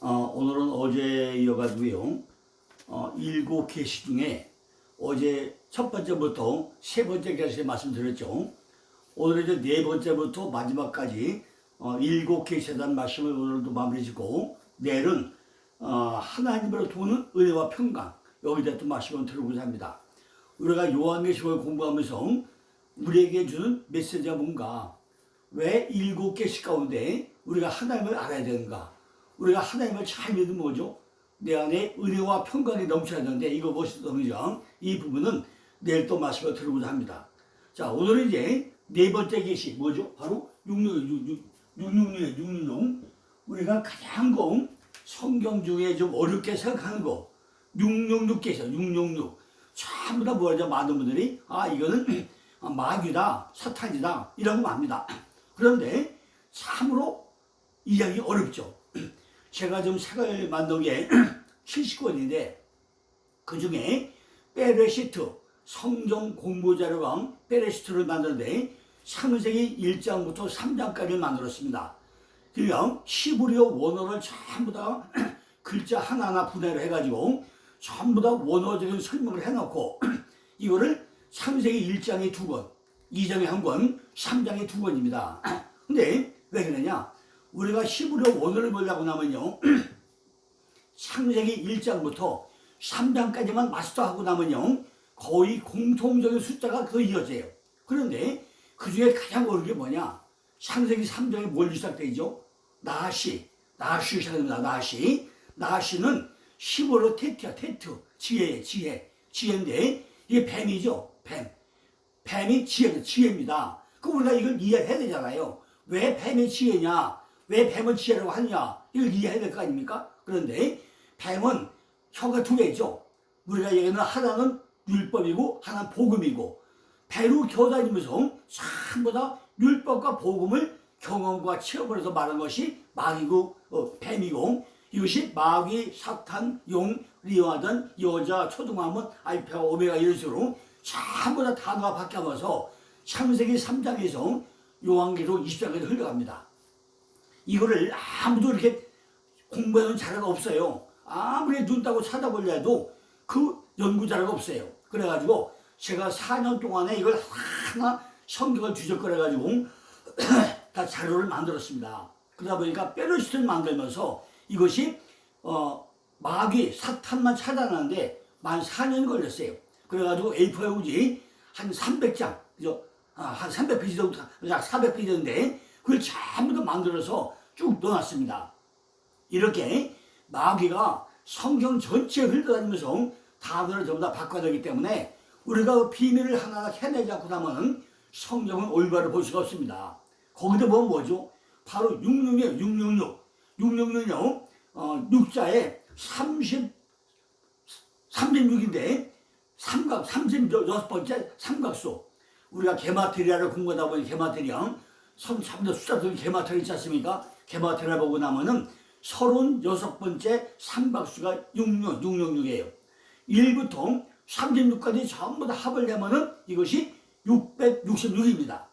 오늘은 어제 이어가지고요. 일곱 계시 중에 어제 첫 번째부터 세 번째 계시에 말씀드렸죠. 오늘 이제 네 번째부터 마지막까지 일곱 계시에 대한 말씀을 오늘도 마무리 짓고, 내일은 하나님으로 도는 은혜와 평강, 여기에 대한 또 말씀을 드리고자 합니다. 우리가 요한계시록을 공부하면서 우리에게 주는 메시지가 뭔가, 왜 일곱 계시 가운데 우리가 하나님을 알아야 되는가, 우리가 하나님을 잘 믿으면 뭐죠? 내 안에 은혜와 평강이 넘쳐야 되는데 이거 무엇이든지 이 부분은 내일 또 말씀을 드리고자 합니다. 자, 오늘은 이제 네 번째 계시 뭐죠? 바로 666. 우리가 가장 성경 중에 좀 어렵게 생각하는 거 666 계시야. 666 전부 다 뭐라죠? 많은 분들이 이거는 마귀다, 사탄이다 이런 거 압니다. 그런데 참으로 이해하기 어렵죠. 제가 지금 책을 만든 게 70권인데 그 중에 베레시트 성경 공부 자료방 베레시트를 만드는데 창세기 1장부터 3장까지 만들었습니다. 그냥 히브리어 원어를 전부 다 글자 하나하나 분해를 해가지고 전부 다 원어적인 설명을 해놓고 이거를 창세기 1장에 2권, 2장에 1권, 3장에 2권입니다. 근데 왜 그러냐? 우리가 히브리어 원어를 보려고 나면요, 창세기 1장부터 3장까지만 마스터하고 나면요, 거의 공통적인 숫자가 거의 이어져요. 그런데 그 중에 가장 어려운 게 뭐냐? 창세기 3장에 뭘 시작되죠? 나시 시작됩니다. 나시는 히브리어 테트야, 지혜인데 이게 뱀이죠. 뱀이 지혜입니다. 그럼 우리가 이걸 이해해야 되잖아요. 왜 뱀이 지혜냐? 왜 뱀은 지혜라고 하느냐? 이걸 이해해야 될 거 아닙니까? 그런데 뱀은 혀가 두 개죠. 우리가 얘기하는 하나는 율법이고 하나는 복음이고, 배로 겨다니면서 전부 다 율법과 복음을 경험과 체험을 해서 말하는 것이 마귀고 뱀이고, 이것이 마귀, 사탄, 용, 리와든, 여자, 초등화문, 알파, 오메가 이런 식으로 전부 다 단어가 바뀌면서 창세기 3장에서 요한계시록 20장까지 흘러갑니다. 이거를 아무도 이렇게 공부해놓은 자료가 없어요. 아무리 눈 따고 찾아보려 해도 그 연구 자료가 없어요. 그래가지고 제가 4년 동안에 이걸 하나 성경을 뒤적거려가지고 다 자료를 만들었습니다. 그러다 보니까 베레시트를 만들면서 이것이 마귀, 사탄만 찾아내는데 만 4년이 걸렸어요. 그래가지고 A4 용지 한 300장, 그죠? 한 300페이지 정도, 400페이지인데 그걸 전부 다 만들어서 쭉 넣어놨습니다. 이렇게 마귀가 성경 전체에 흘러다니면서 단어를 전부 다 바꿔내기 때문에 우리가 그 비밀을 하나하나 해내지 않고 나면 성경은 올바로 볼 수가 없습니다. 거기다 보면 뭐죠? 바로 666이에요. 666은요, 6자에 36인데, 36번째 삼각수. 우리가 게마트리아를 공부하다 보니 게마트리아, 전부 숫자들 게마트리아 있지 않습니까? 게마트리아 보고 나면은 36번째 삼각수가 666이에요. 1부터 36까지 전부 다 합을 내면은 이것이 666입니다.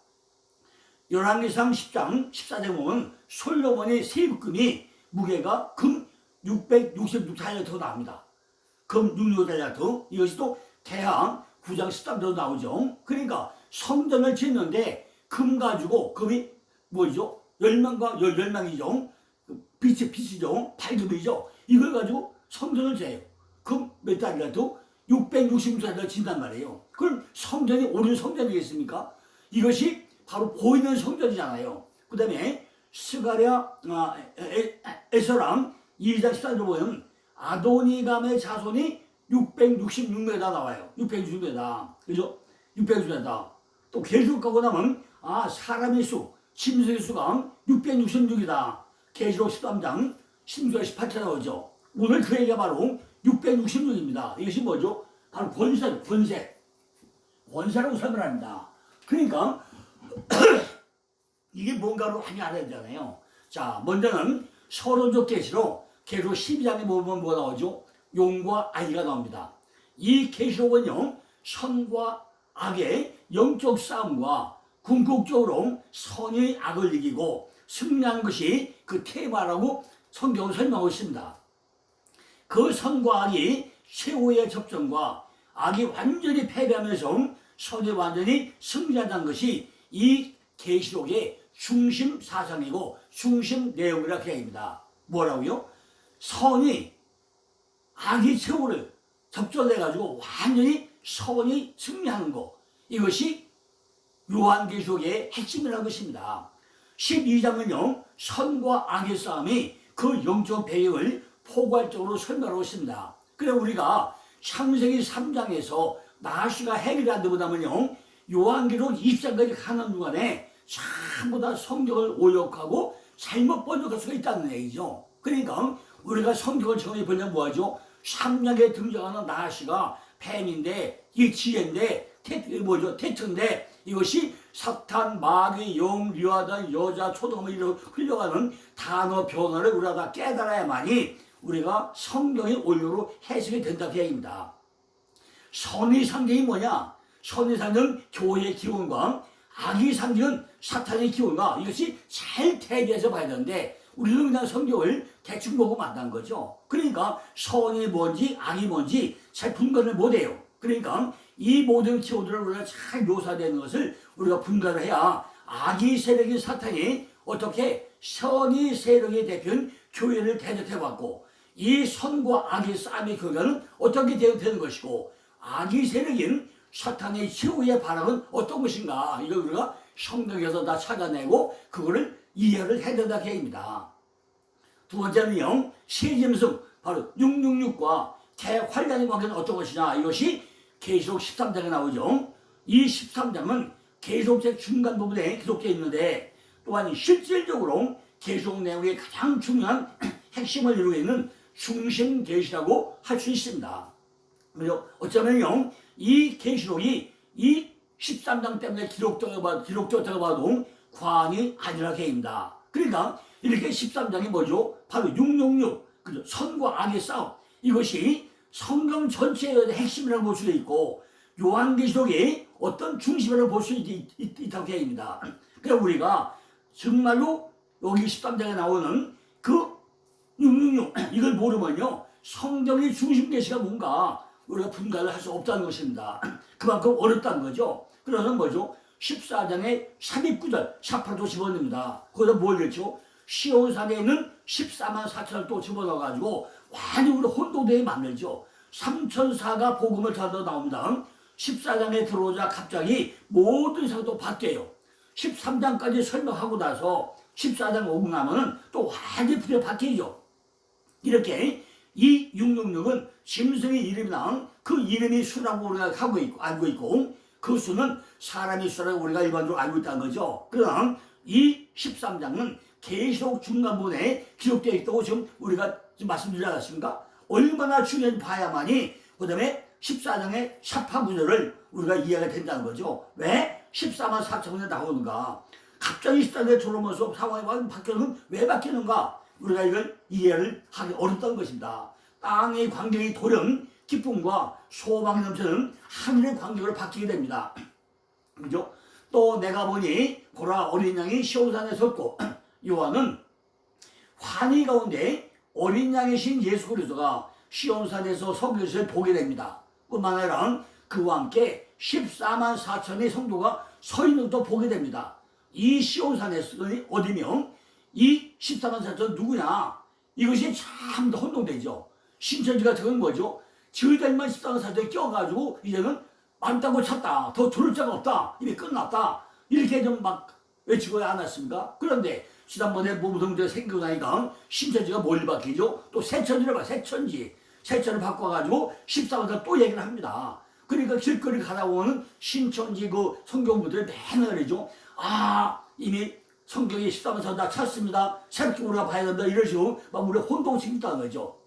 열왕기상 10장 14장 보면 솔로몬의 세금이 무게가 금 666달러도 나옵니다. 금 666달러. 이것이 또 대항 9장 13절도 나오죠. 그러니까 성전을 짓는데 금 가지고, 금이 뭐죠? 열망이죠. 빛이죠. 밝음이죠. 이걸 가지고 성전을 재요. 금 몇 달이라도 666달러 진단 말이에요. 그럼 성전이 옳은 성전이겠습니까? 이것이 바로 보이는 성전이잖아요. 그 다음에 스가랴, 에서랑 2장 14절 보면 아도니감의 자손이 666m 나와요. 666m. 그죠? 666m. 또 계속 가고 나면 사람의 수, 짐승의 수가 666이다. 계시록 13장 16절 18절 나오죠. 오늘 그 얘기가 바로 666입니다. 이것이 뭐죠? 바로 권세라고 설명합니다. 그러니까 이게 뭔가를 많이 알아야 되잖아요. 자, 먼저는 서론적 계시록 계시록 12장에 보면 뭐가 나오죠? 용과 아이가 나옵니다. 이 계시록은요, 선과 악의 영적 싸움과 궁극적으로 선이 악을 이기고 승리하는 것이 그 테마라고 성경을 설명하고 있습니다. 그 선과 악이 최후의 접전과 악이 완전히 패배하면서 선이 완전히 승리한다는 것이 이 계시록의 중심 사상이고 중심 내용이라 그 얘기입니다. 뭐라고요? 선이 악이 최후를 접전해가지고 완전히 선이 승리하는 것, 이것이 요한계시록의 핵심이라는 것입니다. 12장은요 선과 악의 싸움이 그 영적 배경을 포괄적으로 설명하고 있습니다. 그래 우리가 창세기 3장에서 나시가 해결한 데보다는요 요한계시록 20장까지 가는 중간에 전부 다 성경을 오역하고 잘못 번역할 수가 있다는 얘기죠. 그러니까 우리가 성경을 정해 보면 뭐하죠? 3장에 등장하는 나시가 뱀인데 이 지혜인데 태초인데 이것이 사탄, 마귀, 영, 리와단, 여자, 초등학교 이런 흘려가는 단어 변화를 우리가 다 깨달아야만이 우리가 성경의 원료로 해석이 된다 그 얘기입니다. 선의 상징이 뭐냐? 선의 상징은 교회의 기원과 악의 상징은 사탄의 기원과 이것이 잘 대비해서 봐야 되는데 우리는 그냥 성경을 대충 보고 만난 거죠. 그러니까 선이 뭔지 악이 뭔지 잘 분간을 못해요. 그러니까 이 모든 키워드를 우리가 잘 묘사되는 것을 우리가 분간을 해야 악의 세력인 사탄이 어떻게 선의 세력의 대표인 교회를 대적해왔고 이 선과 악의 싸움의 결과는 어떻게 되는 것이고 악의 세력인 사탄의 최후의 바람은 어떤 것인가 이걸 우리가 성경에서 다 찾아내고 그거를 이해를 해야 된다 그 얘기입니다. 두 번째는요 세짐승 바로 666과 대환란의 관계는 어떤 것이냐 이것이 계시록 13장에 나오죠. 이 13장은 계시록의 중간 부분에 기록되어 있는데 또한 실질적으로 계시록 내용의 가장 중요한 핵심을 이루고 있는 중심 계시라고 할 수 있습니다. 그래서 어쩌면요 이 계시록이 이 13장 때문에 기록되었다고 봐도 과언이 아니라 계입니다. 그러니까 이렇게 13장이 뭐죠? 바로 666 그죠? 선과 악의 싸움 이것이 성경 전체의 핵심이라고 볼 수도 있고 요한계시록의 어떤 중심이라고 볼 수 있다고 계획입니다. 그래서 우리가 정말로 여기 13장에 나오는 그 666 이걸 모르면요 성경의 중심 계시가 뭔가 우리가 분간을 할 수 없다는 것입니다. 그만큼 어렵다는 거죠. 그래서 뭐죠? 14장의 32구절 18도 집어넣습니다. 거기다 뭘 했죠? 시온산에 있는 14만 4천을 또 집어넣어가지고 완전히 우리 혼돈되게 만들죠. 3천사가 복음을 찾아 나옵니다. 14장에 들어오자 갑자기 모든 상도 바뀌어요. 13장까지 설명하고 나서 14장 오고 나면은 또 완전히 분위기가 바뀌죠. 이렇게 이 666은 짐승의 이름이나 그 이름이 수라고 우리가 알고 있고 그 수는 사람의 수라고 우리가 일반적으로 알고 있다는 거죠. 그러나 이 13장은 계시록 중간 부분에 기록되어 있다고 지금 우리가 지금 말씀드리지 않았습니까? 얼마나 중요한지 봐야만이 그 다음에 14장의 샤파 구절을 우리가 이해가 된다는 거죠. 왜 14만 4천원에 나오는가? 갑자기 14장에 들어오면서 상황이 바뀌는 왜 바뀌는가? 우리가 이걸 이해를 하기 어렵다는 것입니다. 땅의 광경이 돌연 기쁨과 소망이 넘치는 하늘의 광경으로 바뀌게 됩니다. 그죠? 또 내가 보니 보라 어린 양이 시온산에 섰고 요한은 환희 가운데 어린 양이신 예수 그리스도가 시온산에서 서 계시를 보게 됩니다. 뿐만 아니라 그와 함께 14만 4천의 성도가 서 있는 것도 보게 됩니다. 이 시온산에 어디며 이 14만 4천 누구냐? 이것이 참 더 혼동되죠. 신천지 같은 건 뭐죠? 저희들만 14만 4천에 껴가지고 이제는 많다고 찼다. 더 들을 자가 없다. 이미 끝났다. 이렇게 좀 막 외치고 않았습니까? 그런데 지난번에 모부동제 생기고 나니까 신천지가 뭘 바뀌죠? 또 새천지를 봐. 새천을 바꿔가지고 14만 또 얘기를 합니다. 그러니까 길거리 가다 보면 신천지 그 성경부들이 맨날 그러죠. 아 이미 성경이 14만 다 찼습니다. 새롭게 우리가 봐야 된다. 이런 식으로 막 우리 혼동시켰다는 거죠.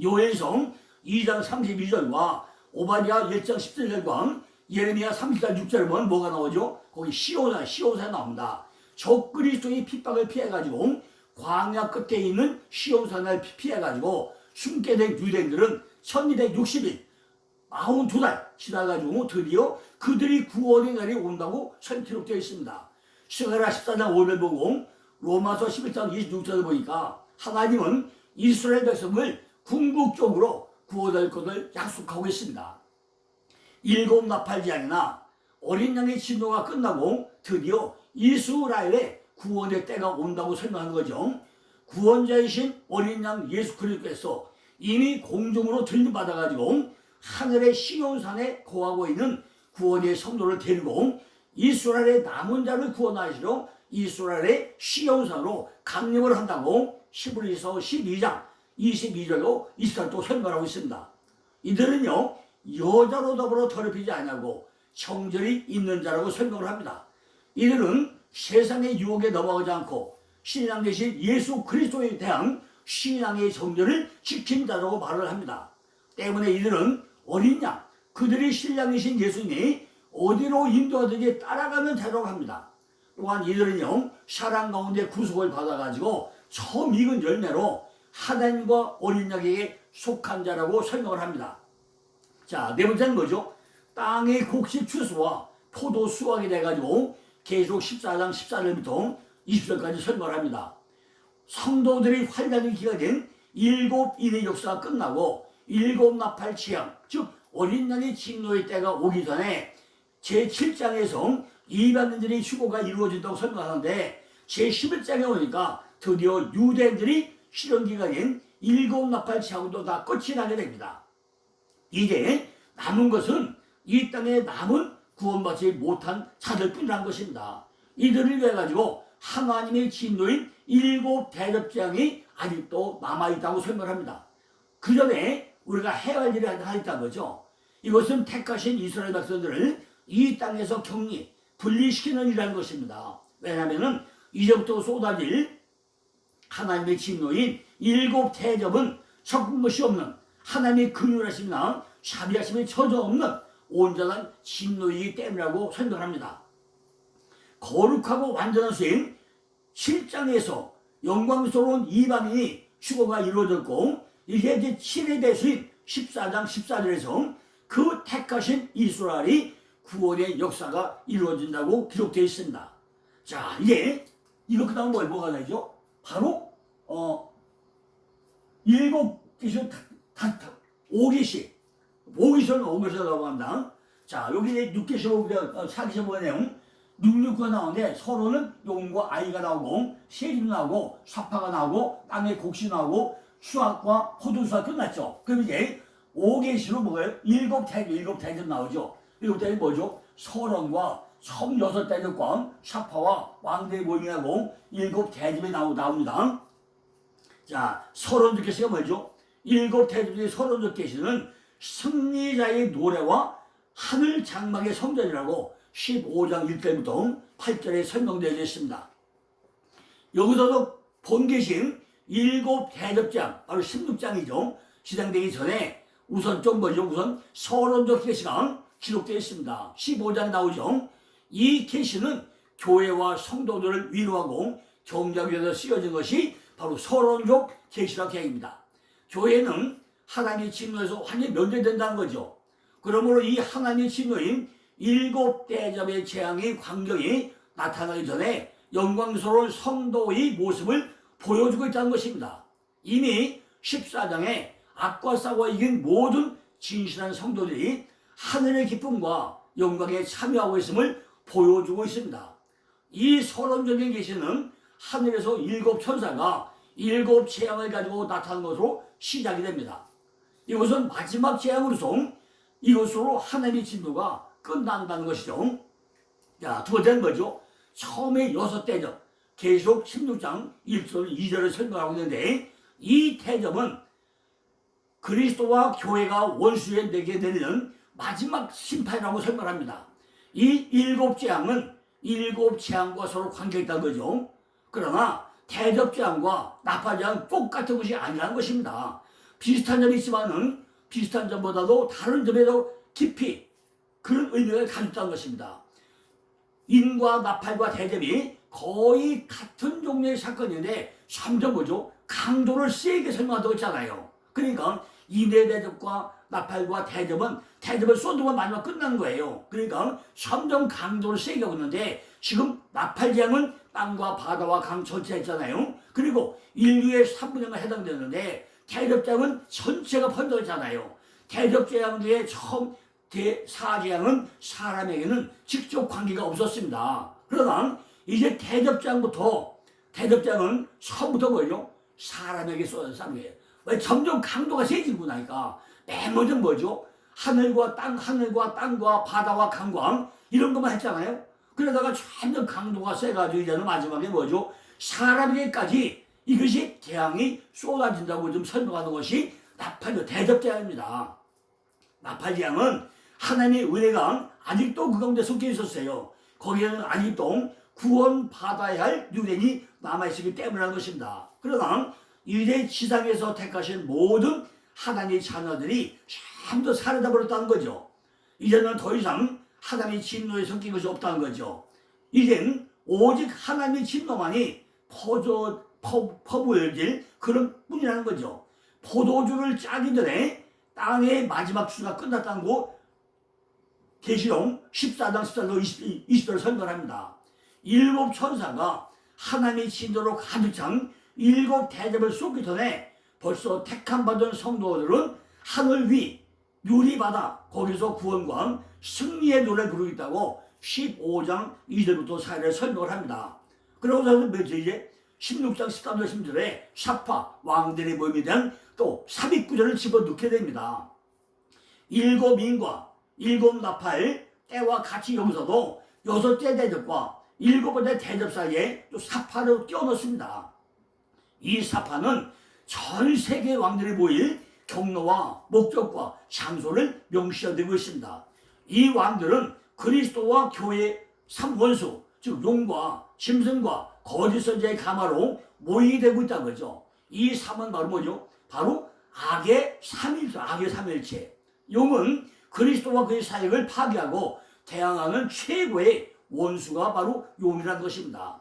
요한성 2장 32절과 오바댜 1장 17절과 예레미야 30장 6절을 보면 뭐가 나오죠? 거기 시온산 나옵니다. 적그리스도의 핍박을 피해가지고 광야 끝에 있는 시온산을 피해가지고 숨게 된 유대인들은 1260일 42달 지나가지고 드디어 그들이 구원의 날이 온다고 기록되어 있습니다. 스가랴 14장 5절 보고 로마서 11장 26절을 보니까 하나님은 이스라엘 백성을 궁극적으로 구원할 것을 약속하고 있습니다. 일곱 나팔지향이나 어린 양의 진노가 끝나고 드디어 이스라엘의 구원의 때가 온다고 설명하는 거죠. 구원자이신 어린 양 예수 그리스도께서 이미 공중으로 들림받아가지고 하늘의 시온산에 거하고 있는 구원의 성도를 데리고 이스라엘의 남은 자를 구원하시러 이스라엘의 시온산으로 강림을 한다고 히브리서 12장 22절로 이스라엘 또 설명하고 있습니다. 이들은요 여자로 더불어 더럽히지 아니하고 정절이 있는 자라고 설명을 합니다. 이들은 세상의 유혹에 넘어가지 않고 신랑 되신 예수 그리스도에 대한 신앙의 정절을 지킨 자라고 말을 합니다. 때문에 이들은 어린 양, 그들이 신랑이신 예수님이 어디로 인도하든지 따라가는 자라고 합니다. 또한 이들은요 사랑 가운데 구속을 받아가지고 처음 익은 열매로 하나님과 어린 양에게 속한 자라고 설명을 합니다. 자, 네 번째는 뭐죠? 땅의 곡식 추수와 포도 수확이 돼가지고 계속 14장 14절부터 20절까지 설명을 합니다. 성도들이 활약의 기간인 일곱 인의 역사가 끝나고 일곱 나팔 지향, 즉 어린 양의 진노의 때가 오기 전에 제7장에서 이방인들의 휴거가 이루어진다고 설명하는데 제11장에 오니까 드디어 유대인들이 실현기간인 일곱 나팔 지향도 다 끝이 나게 됩니다. 이제 남은 것은 이 땅에 남은 구원받지 못한 자들뿐이란 것입니다. 이들을 위해 가지고 하나님의 진노인 일곱 대접장이 아직도 남아있다고 설명합니다. 그 전에 우리가 해야 할 일이 하나 있다는 거죠. 이것은 택하신 이스라엘 백성들을 이 땅에서 격리, 분리시키는 일이라는 것입니다. 왜냐하면 이제부터 쏟아질 하나님의 진노인 일곱 대접은 섞은 것이 없는 하나님의 긍휼하심이나 자비하심이 처져 없는 온전한 진노이기 때문이라고 설명합니다. 거룩하고 완전한 수인 7장에서 영광스러운 이방인이 휴거가 이루어졌고 이게 이제 7의 대수인 14장 14절에서 그 택하신 이스라엘이 구원의 역사가 이루어진다고 기록되어 있습니다. 자, 이제 이거 그 다음 뭐가 되죠? 바로 일곱 계시 5계시라고 합니다. 자, 여기 6계시로 4계시로 내용 669가 나오는데 서로는 용과 아이가 나오고 세림이 나오고 사파가 나오고 땅의 곡식 나오고 수확과 포도수가 끝났죠. 그럼 이제 5계시로 뭐예요? 일곱 대접 나오죠. 일곱 대접이 뭐죠? 서론과 36대접과 사파와 왕대의 모임이라고 일곱 대접이 나옵니다. 자, 서론적 계시가 뭐죠? 일곱 대접의 서론적 계시는 승리자의 노래와 하늘 장막의 성전이라고 15장 1절부터 8절에 설명되어 있습니다. 여기서도 본계신 일곱 대접장, 바로 16장이죠. 시작되기 전에 우선 좀 뭐죠? 우선 서론적 계시가 기록되어 있습니다. 15장 나오죠. 이 계시는 교회와 성도들을 위로하고 경작하기 위해서 쓰여진 것이 바로 서론적 계시라고 계획입니다. 교회는 하나님의 진노에서 완전히 면제된다는 거죠. 그러므로 이 하나님의 진노인 일곱 대접의 재앙의 광경이 나타나기 전에 영광스러운 성도의 모습을 보여주고 있다는 것입니다. 이미 14장에 악과 싸워 이긴 모든 진실한 성도들이 하늘의 기쁨과 영광에 참여하고 있음을 보여주고 있습니다. 이 서론적인 계시는 하늘에서 일곱 천사가 일곱 재앙을 가지고 나타난 것으로 시작이 됩니다. 이것은 마지막 재앙으로서 이것으로 하나님의 진노가 끝난다는 것이죠. 자, 두 번째는 뭐죠? 처음에 6대접, 계속 16장 1절 2절을 설명하고 있는데 이 대접은 그리스도와 교회가 원수에 내게 내리는 마지막 심판이라고 설명합니다. 이 일곱 재앙은 일곱 재앙과 서로 관계가 있다는 거죠. 그러나 대접재앙과 나팔재앙은 똑같은 것이 아니라는 것입니다. 비슷한 점이 있지만은 비슷한 점보다도 다른 점에도 깊이 그런 의미가 가지고 있다는 것입니다. 인과 나팔과 대접이 거의 같은 종류의 사건인데 점점 뭐죠? 강도를 세게 설명하고 있잖아요. 그러니까 인의 대접과 나팔과 대접을 쏟으면 마지막 끝나는 거예요. 그러니까 점점 강도를 세게 하고 있는데 지금 나팔재앙은 땅과 바다와 강 전체에 있잖아요. 그리고 인류의 3분의 1에 해당되는데 대접장은 전체가 번져있잖아요. 대접재앙 뒤에 처음 사재앙은 사람에게는 직접 관계가 없었습니다. 그러나 이제 대접장은 처음부터 뭐죠? 사람에게 쏟아진 거예요. 왜 점점 강도가 세지고 나니까 맨 먼저 뭐죠? 하늘과 땅과 바다와 강광 이런 것만 했잖아요. 그러다가 점점 강도가 세가지고 이제는 마지막에 뭐죠? 사람에게까지 이것이 재앙이 쏟아진다고 좀 설명하는 것이 나팔 대접재앙입니다. 나팔재앙은 하나님의 은혜가 아직도 그 가운데 섞여 있었어요. 거기에는 아직도 구원받아야 할 유대인이 남아있기 때문이라는 것입니다. 그러나 이제 지상에서 택하신 모든 하나님의 자녀들이 전부 사라져 버렸다는 거죠. 이제는 더 이상 하나님의 진노에 섞인 것이 없다는 거죠. 이젠 오직 하나님의 진노만이 퍼부어질 그런 뿐이라는 거죠. 포도주를 짜기 전에 땅의 마지막 추수가 끝났다는 거 계시록 14장 14절 20절을 설명합니다. 7 천사가 하나님의 진노로 가득 찬 7 대접을 쏟기 전에 벌써 택함 받은 성도들은 하늘 위 유리바다 거기서 구원과 승리의 노래를 부르고 있다고 15장 2절부터 4절에 설명을 합니다. 그러고서 이제 16장 13절 16절에 사파 왕들의 모임에 대한 또 삽입구절을 집어넣게 됩니다. 7 인과 7 나팔 때와 같이 여기서도 6째 대접과 7번째 대접 사이에 또 사파를 끼워 넣습니다. 이 사파는 전 세계 왕들이 모일 경로와 목적과 장소를 명시하고 있습니다. 이 왕들은 그리스도와 교회의 3원수 즉 용과 짐승과 거짓 선지자의 가마로 모이게 되고 있다는 거죠. 이 3은 바로 뭐죠? 바로 악의 삼일체. 용은 그리스도와 그의 사역을 파괴하고 대항하는 최고의 원수가 바로 용이라는 것입니다.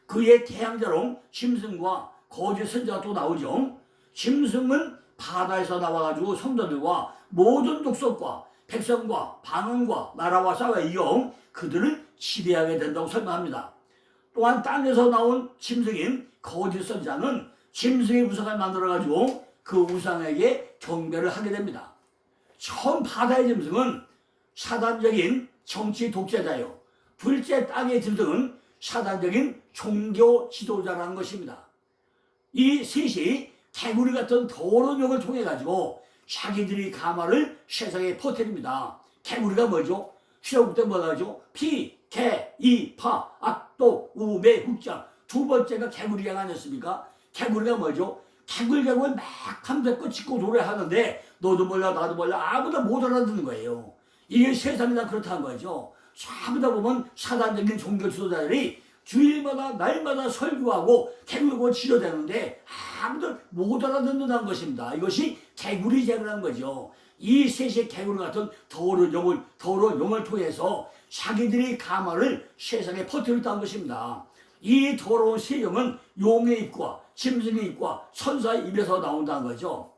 그의 대항자로 짐승과 거짓 선지자가 또 나오죠. 짐승은 바다에서 나와가지고 성도들과 모든 족속과 백성과 방언과 나라와 싸워 이겨 그들을 지배하게 된다고 설명합니다. 또한 땅에서 나온 짐승인 거짓 선지자는 짐승의 우상을 만들어가지고 그 우상에게 경배를 하게 됩니다. 처음 바다의 짐승은 사단적인 정치 독재자요. 둘째 땅의 짐승은 사단적인 종교 지도자라는 것입니다. 이 셋이 개구리 같은 더러운 욕을 통해 가지고 자기들이 가마를 세상에 퍼뜨립니다. 개구리가 뭐죠? 시험 때 뭐가죠? 피, 개, 이, 파, 악도, 우매, 흑장. 두 번째가 개구리gang 아니었습니까? 개구리가 뭐죠? 개굴개굴 막 함대껏 짚고 노래하는데 너도 몰라 나도 몰라 아무도 못 알아듣는 거예요. 이게 세상이 다 그렇다는 거죠. 전부 다 보면 사단적인 종교 지도자들이 주일마다 날마다 설교하고 개굴고 치료되는데 아무도 못 알아듣는다는 것입니다. 이것이 개구리 재구라는 거죠. 이 셋의 개구리 같은 더러운 영을 통해서 자기들이 가마를 세상에 퍼뜨렸다는 것입니다. 이 더러운 세 영은 용의 입과 짐승의 입과 천사의 입에서 나온다는 거죠.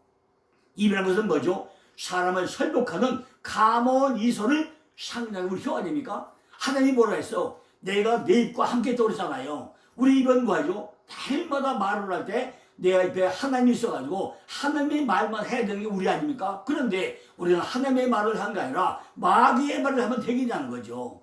입이라는 것은 뭐죠? 사람을 설복하는 감언 이설을 상징하는 우리 혀 아닙니까? 하나님이 뭐라 했어? 내가 내 입과 함께 있다고 그랬잖아요. 우리 입은 뭐죠? 날마다 말을 할 때 내 입에 하나님이 있어가지고 하나님의 말만 해야 되는 게 우리 아닙니까? 그런데 우리는 하나님의 말을 한 게 아니라 마귀의 말을 하면 되겠냐는 거죠.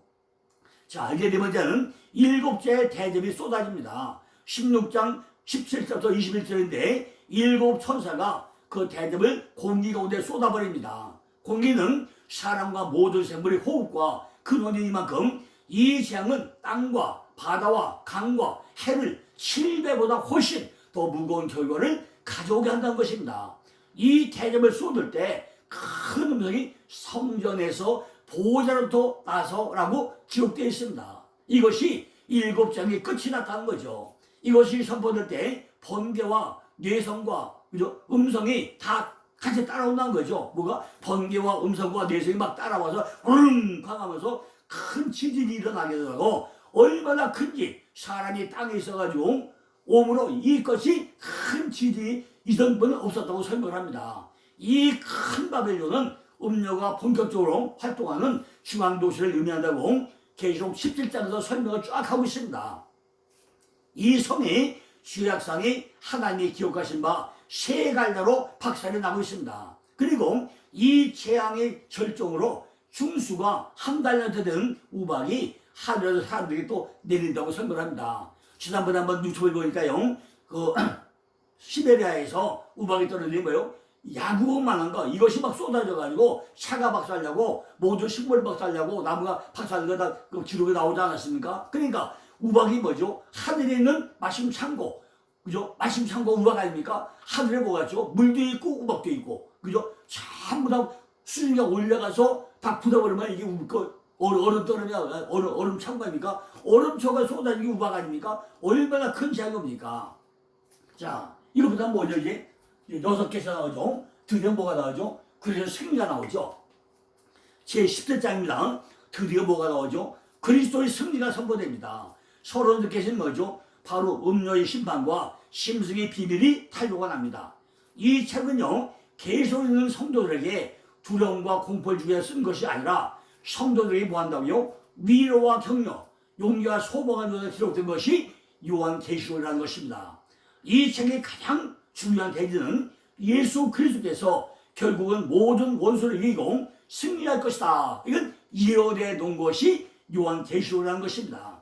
자, 이제 네 번째는 7째 대접이 쏟아집니다. 16장 17절부터 21절인데 7 천사가 그 대접을 공기 가운데 쏟아버립니다. 공기는 사람과 모든 생물의 호흡과 근원이니만큼 이 재앙은 땅과 바다와 강과 해를 7배보다 훨씬 더 무거운 결과를 가져오게 한다는 것입니다. 이 대접을 쏟을 때 큰 음성이 성전에서 보호자로부터 나서라고 기록되어 있습니다. 이것이 7장의 끝이 났다는 거죠. 이것이 선포될 때 번개와 뇌성과 그죠? 음성이 다 같이 따라온다는 거죠. 뭐가? 번개와 음성과 뇌성이 막 따라와서 으릉 하면서 큰 지진이 일어나게 되고 얼마나 큰지 사람이 땅에 있어가지고 오므로 이것이 큰 지진이 이전 분은 없었다고 설명합니다. 이 큰 바벨론은 음료가 본격적으로 활동하는 중앙도시를 의미한다고 계시록 17장에서 설명을 쫙 하고 있습니다. 이 성이 죄악상이 하나님이 기억하신 바 세 갈래로 박살이 나고 있습니다. 그리고 이 재앙의 절정으로 중수가 한 달란트 되는 우박이 하늘에서 사람들에게 또 내린다고 선언합니다. 지난번에 한번 유튜브에 보니까요, 그 시베리아에서 우박이 떨어지는 거예요. 야구만한 거 이것이 막 쏟아져가지고 차가 박살나고 모두 식물 박살나고 나무가 박살나고 다 그 기록이 나오지 않았습니까? 그러니까 우박이 뭐죠? 하늘에 있는 마심 창고, 그죠? 마심 창고 우박 아닙니까? 하늘에 뭐가 있죠? 물도 있고 우박도 있고, 그죠? 전부 다 수증기가 올라가서 다 굳어버리면 이게 얼음 떨어지면 얼음 창고 아닙니까? 얼음초가 쏟아지는 게 우박 아닙니까? 얼마나 큰 재앙입니까? 자, 이거보다 뭐죠? 이제 6개씩 나오죠. 드디어 뭐가 나오죠? 그래서 승리가 나오죠. 제 10대장입니다. 드디어 뭐가 나오죠? 그리스도의 승리가 선포됩니다. 서로 느끼신 뭐죠? 바로 음료의 심판과 심승의 비밀이 탄로가 납니다. 이 책은요, 계속 있는 성도들에게 두려움과 공포를 주게 쓴 것이 아니라 성도들에게 뭐 한다고요? 위로와 격려, 용기와 소망을 주는 기록된 것이 요한계시록이라는 것입니다. 이 책의 가장 중요한 대지는 예수 그리스도께서 결국은 모든 원수를 이기고 승리할 것이다. 이건 예언해 놓은 것이 요한계시록이라는 것입니다.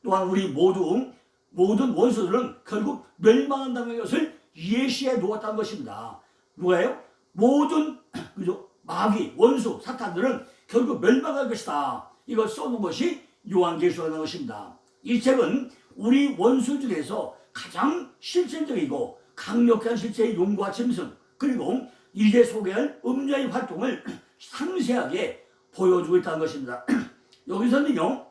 또한 우리 모든 원수들은 결국 멸망한다는 것을 예시해 놓았다는 것입니다. 누가요? 모든 그죠? 마귀, 원수, 사탄들은 결국 멸망할 것이다. 이걸 써놓은 것이 요한계시록이라는 것입니다. 이 책은 우리 원수 중에서 가장 실질적이고 강력한 실체의 용과 짐승, 그리고 이제 소개할 음녀의 활동을 상세하게 보여주고 있다는 것입니다. 여기서는요,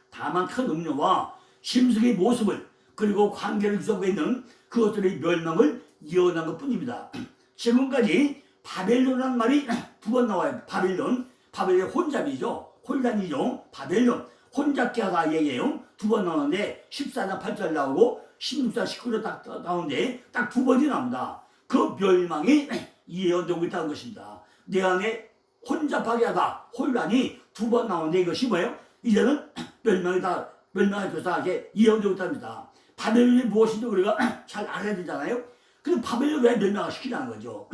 다만 큰 음녀와 짐승의 모습을 그리고 관계를 구성하고 있는 그것들의 멸망을 예언한 것 뿐입니다. 지금까지 바벨론이라는 말이 2번 나와요. 바벨론 혼잡이죠. 혼란이죠. 바벨론 혼잡게 하다 얘기해요. 2번 나오는데 14장 8절 나오고 16장 19절 딱 나오는데 딱 2번이 나옵니다. 그 멸망이 예언되고 있다는 것입니다. 내 안에 혼잡하게 하다 혼란이 2번 나오는데 이것이 뭐예요? 이제는 멸망할 것이다 이렇게 예언되고 있답니다. 바벨론이 무엇인지 우리가 잘 알아야 되잖아요. 근데 바벨론 왜 멸망을 시키냐는 거죠.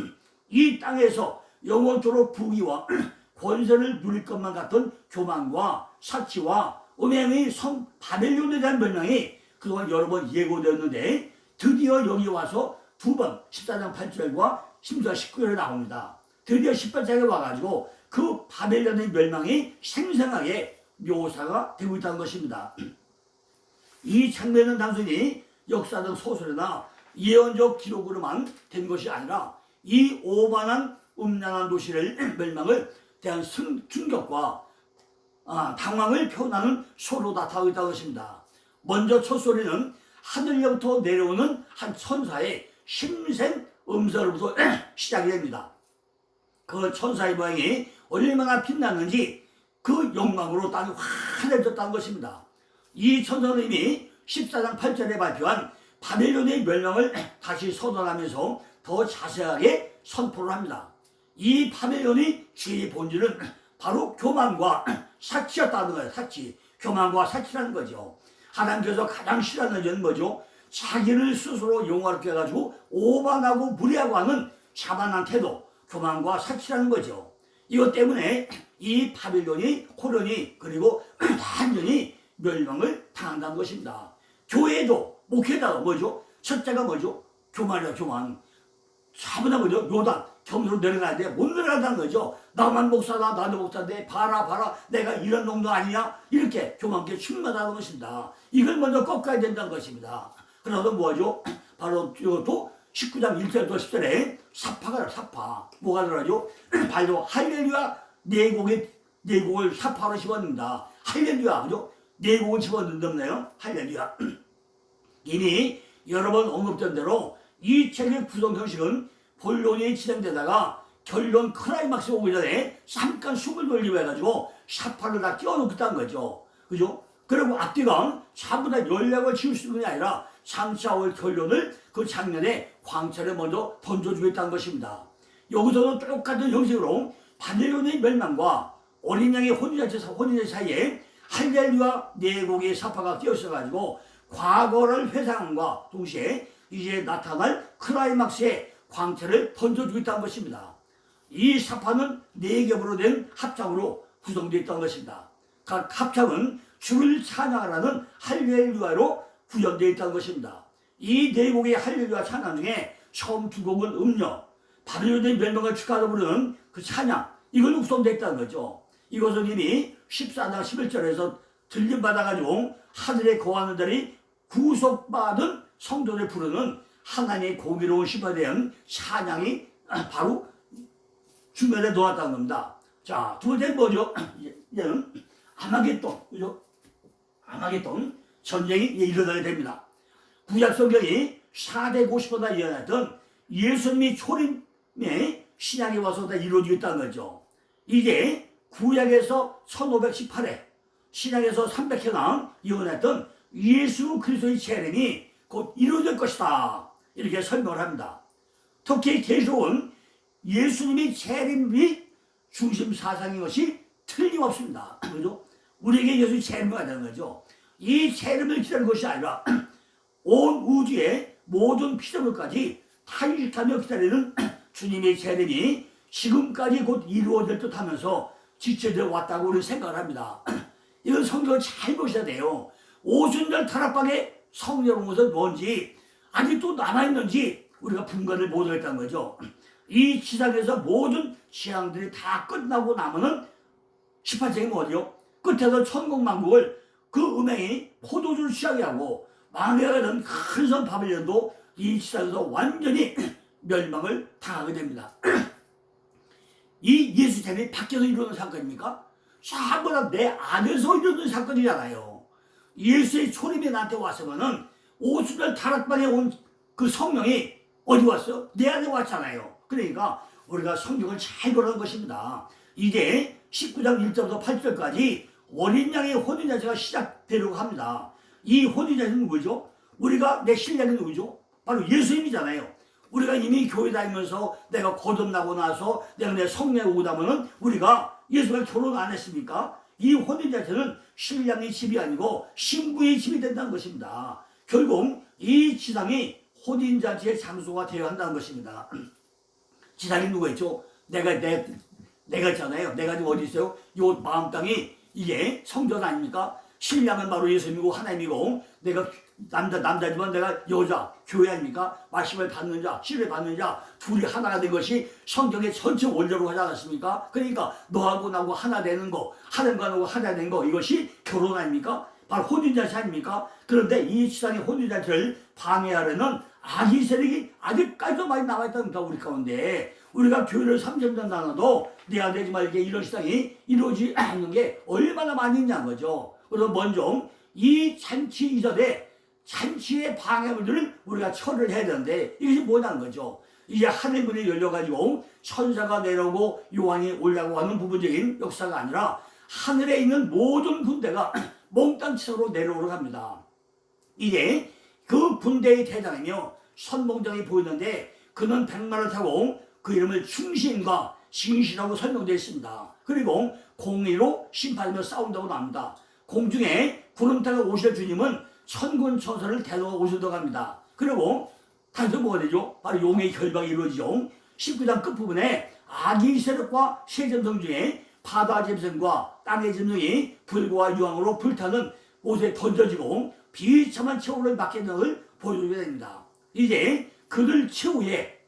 이 땅에서 영원토록 부귀와 권세를 누릴 것만 같은 교만과 사치와 음행의 성 바벨론에 대한 멸망이 그동안 여러 번 예고되었는데 드디어 여기 와서 2번 14장 8절과 16장 19절에 나옵니다. 드디어 18장에 와가지고 그 바벨론의 멸망이 생생하게 묘사가 되고 있다는 것입니다. 이 장면은 단순히 역사적 소설이나 예언적 기록으로만 된 것이 아니라 이 오만한 음란한 도시를 멸망을 대한 충격과 당황을 표현하는 소로 나타나고 있다는 것입니다. 먼저 첫 소리는 하늘로부터 내려오는 한 천사의 힘센 음성으로부터 시작이 됩니다. 그 천사의 모양이 얼마나 빛났는지 그 영광으로 땅이 환해졌다는 것입니다. 이 천사는 이미 14장 8절에 발표한 바벨론의 멸망을 다시 선언하면서 더 자세하게 선포를 합니다. 이 바벨론의 죄의 본질은 바로 교만과 사치였다는 거예요. 사치. 교만과 사치라는 거죠. 하나님께서 가장 싫어하는 죄는 뭐죠? 자기를 스스로 영화롭게 해가지고 오만하고 무리하고 하는 자만한 태도, 교만과 사치라는 거죠. 이것 때문에 이 바벨론이 콜론이 그리고 완전히 멸망을 당한다는 것입니다. 교회도 목회자가 뭐죠? 첫째가 뭐죠? 교만이야, 교만. 전부 다 뭐죠? 요단 경로로 내려가야 돼. 못 내려간다는 거죠. 나만 목사다, 나도 목사인데 봐라 내가 이런 정도 아니냐? 이렇게 교만께 충만하는 것입니다. 이걸 먼저 꺾어야 된다는 것입니다. 그러다 뭐하죠? 바로 이것도 19장 1절부터 10절에 사파가 사파. 뭐가 들어가죠? 바로 할렐루야 내곡을 사파로 집어넣는다. 할렐루야, 그죠? 내곡을 집어넣는다네요. 할렐루야. 이미 여러 번 언급된 대로 이 책의 구성 형식은 본론이 진행되다가 결론 클라이막스 오기 전에 잠깐 숨을 돌리고 해가지고 사파를 다 끼워놓겠다는 거죠. 그죠? 그리고 앞뒤가 전부 다 연락을 지울 수 있는 게 아니라 3차 올 결론을 그 장면에 광채를 먼저 던져주겠다는 것입니다. 여기서는 똑같은 형식으로 바벨론의 멸망과 어린 양의 혼인잔치 사이에 할렐루야 네 곡의 사파가 끼어있어가지고 과거를 회상함과 동시에 이제 나타날 클라이막스의 광채를 던져주고 있다는 것입니다. 이 사파는 4겹으로 된 합창으로 구성되어 있다는 것입니다. 각 합창은 주를 찬양하라는 할렐루야로 구현되어 있다는 것입니다. 이 4곡의 할렐루야 찬양 중에 처음 2곡은 음력, 바벨론의 멸망을 축하하러 부르는 그 찬양, 이걸 구성되어 있다는 거죠. 이것은 이미 14장 11절에서 들림받아가지고 하늘에 거하는 자리 구속받은 성도를 부르는 하나님의 공의로운 심판에 대한 찬양이 바로 주변에 놓았다는 겁니다. 자, 두 번째는 뭐죠? 이제는 아마겟돈, 그죠? 아마겟돈 전쟁이 일어나게 됩니다. 구약 성경이 450보다 예언했던 예수님이 초림의 신약에 와서 다 이루어지고 있다는 거죠. 이게 구약에서 1518회, 신약에서 300회나 예언했던 예수 그리스도의 재림이 곧 이루어질 것이다. 이렇게 설명을 합니다. 특히 계시록은 예수님이 재림이 중심 사상인 것이 틀림없습니다. 그죠? 우리에게 예수님이 재림이 되는 거죠. 이 재림을 기다리는 것이 아니라 온 우주의 모든 피조물까지 탄식하며 기다리는 주님의 재림이 지금까지 곧 이루어질 듯 하면서 지체되어 왔다고 우리는 생각을 합니다. 이건 성경을 잘 보셔야 돼요. 오순절 타락방에 성령의 것은 뭔지 아직도 남아있는지 우리가 분간을 못하겠다는 거죠. 이 지상에서 모든 재앙들이 다 끝나고 나면은 18장이 뭐죠? 끝에서 천국만국을 그 음행이 포도주를 취하게 하고 망해가는 큰 성 바벨론도 이 지상에서 완전히 멸망을 당하게 됩니다. 이 예수 재림이 밖에서 이루어진 사건입니까? 전부 다 내 안에서 이루어진 사건이잖아요. 예수의 초림이 나한테 왔으면은 오순절 타락방에 온 그 성령이 어디 왔어? 내 안에 왔잖아요. 그러니까 우리가 성경을 잘 보라는 것입니다. 이제 19장 1절부터 8절까지 어린 양의 혼인잔치가 시작되려고 합니다. 이 혼인잔치는 누구죠? 우리가 내 신랑이 누구죠? 바로 예수님이잖아요. 우리가 이미 교회 다니면서 내가 거듭나고 나서 내가 내 성령에 오고 나면은 우리가 예수가 결혼 안 했습니까? 이 혼인잔치는 신랑의 집이 아니고 신부의 집이 된다는 것입니다. 결국 이 지상이 혼인잔치의 장소가 되어야 한다는 것입니다. 지상이 누가 있죠? 내가 있잖아요. 내가 지금 어디 있어요? 요 마음 땅이 이게 성전 아닙니까? 신랑은 바로 예수님이고 하나님이고 내가 남자지만 내가 여자, 교회 아닙니까? 말씀을 받는 자, 씨를 받는 자 둘이 하나가 된 것이 성경의 전체 원조로 하지 않았습니까? 그러니까 너하고 나하고 하나 되는 거, 하나님과 나하고 하나 된 거 이것이 결혼 아닙니까? 바로 혼인잔치 아닙니까? 그런데 이 세상의 혼인잔치를 방해하려는 악의 세력이 아직까지도 많이 남아있다는 겁니다. 우리 가운데 우리가 교회를 30년 다녀도 내 안에 정말 이런 시장이 이루어지지 않는 게 얼마나 많이 있냐는 거죠. 그래서 먼저 이 잔치 이전에 잔치의 방해물들을 우리가 처리를 해야 되는데 이것이 뭐냐는 거죠. 이제 하늘문이 열려가지고 천사가 내려오고 요한이 올라가고 하는 부분적인 역사가 아니라 하늘에 있는 모든 군대가 몽땅 치로 내려오러 갑니다. 이제 그 군대의 대장이며 선봉장이 보이는데 그는 백마를 타고 그 이름을 충신과 신실하고 설명되어 있습니다. 그리고 공의로 심판하며 싸운다고 나옵니다. 공중에 구름 타고 오실 주님은 천군 천사를 대동하고 오신다고 합니다. 그리고 단서 뭐가 되죠? 바로 용의 결박이 이루어지죠. 19장 끝부분에 악의 세력과 세점성 중에 바다 짐승과 땅의 짐승이 불과 유황으로 불타는 곳에 던져지고 비참한 최후를 맞게 되는 것을 보여주게 됩니다. 이제 그들 최후에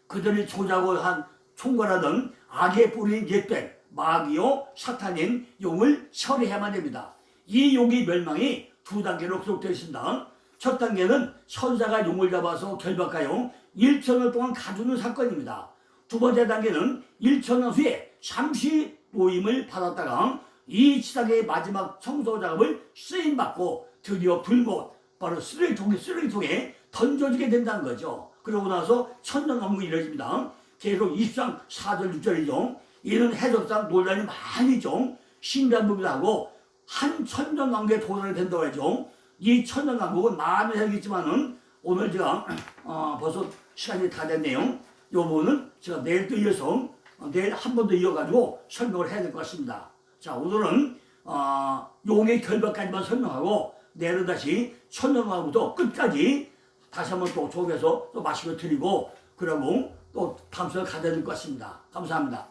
그들이 조작을 한 총괄하던 악의 뿌리인 옛된 마귀요 사탄인 용을 처리해야만 됩니다. 이 용의 멸망이 두 단계로 기록되어 있습니다. 첫 단계는 천사가 용을 잡아서 결박하여 1,000년 동안 가두는 사건입니다. 두 번째 단계는 1,000년 후에 잠시 노임을 받았다가 이 지상의 마지막 청소 작업을 쓰임받고 드디어 불못 바로 쓰레기통에 던져지게 된다는 거죠. 그러고 나서 천년왕국이 이루어집니다. 계속 20장 4절 6절이죠. 이는 해석상 논란이 많이 좀 신비한 하고 한 천년왕국에 도달이 된다고 하죠. 이 천년왕국은 많은 해석이지만은 오늘 제가 벌써 시간이 다 됐네요. 이 부분은 제가 내일 또 이어서 내일 한 번 더 이어가지고 설명을 해야 될 것 같습니다. 자, 오늘은 용의 결박까지만 설명하고 내일은 다시 천년왕후부터 끝까지 다시 한번 또 조교해서 또 말씀을 드리고 그러고 또 다음 시간에 가야 될 것 같습니다. 감사합니다.